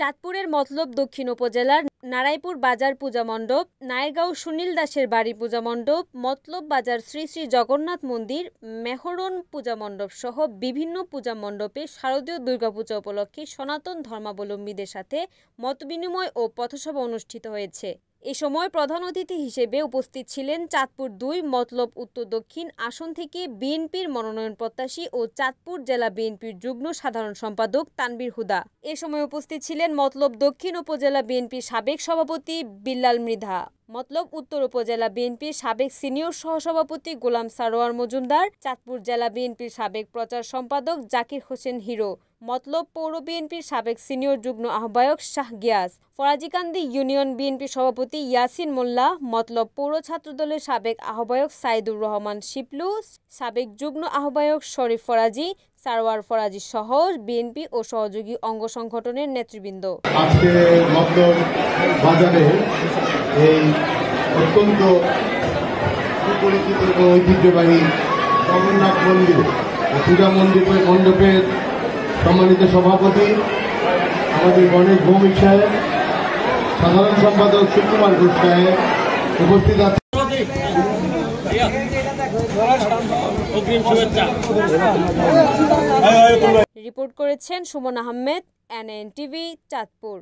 চাঁদপুরের মতলব দক্ষিণ উপজেলার নারায়ণপুর বাজার পূজা মণ্ডপ, নায়েরগাঁও সুনীল দাসের বাড়ি পূজা মণ্ডপ, মতলব বাজার শ্রী শ্রী জগন্নাথ মন্দির, মেহরন পূজা মণ্ডপ সহ বিভিন্ন পূজা মণ্ডপে শারদীয় দুর্গাপূজা উপলক্ষে সনাতন ধর্মাবলম্বীদের সাথে মতবিনিময় ও পথসভা অনুষ্ঠিত হয়েছে। এ সময় প্রধান অতিথি হিসেবে উপস্থিত ছিলেন চাঁদপুর ২ মতলব উত্তর দক্ষিণ আসন থেকে বিএনপির মনোনয়ন প্রত্যাশী ও চাঁদপুর জেলা বিএনপির যুগ্ম সাধারণ সম্পাদক তানবীর হুদা। এ সময় উপস্থিত ছিলেন মতলব দক্ষিণ উপজেলা বিএনপির সাবেক সভাপতি বিল্লাল মৃধা, মতলব উত্তর উপজেলা বিএনপির সাবেক সিনিয়র সহসভাপতি গোলাম সারোয়ার মজুমদার, চাঁদপুর জেলা বিএনপির সাবেক প্রচার সম্পাদক জাকির হোসেন হিরো, মতলব পৌর বিএনপির সাবেক সিনিয়র যুগ্ম আহ্বায়ক শাহ গিয়াস, ফরাজিকান্দি ইউনিয়ন বিএনপির সভাপতি ইয়াসিন মোল্লা, মতলব পৌর ছাত্রদলের সাবেক আহ্বায়ক সাইদুর রহমান শিপলু, সাবেক যুগ্ম আহ্বায়ক শরীফ ফরাজি, সারোয়ার ফরাজি সহ বিএনপি ও সহযোগী অঙ্গ সংগঠনের নেতৃবৃন্দ। আজকে মতলব বাজারে এই অত্যন্ত সুপরিচিত ও ঐতিহ্যবাহী জগন্নাথ মন্দির পূজা মণ্ডপের সম্মানিত সভাপতি আমাদের গণেশ ভৌমিক সাহেব, সাধারণ সম্পাদক সুকুমার ঘোষ সাহেব উপস্থিত আছেন। রিপোর্ট করেছেন সুমন আহমেদ, এনএন টিভি, চাঁদপুর।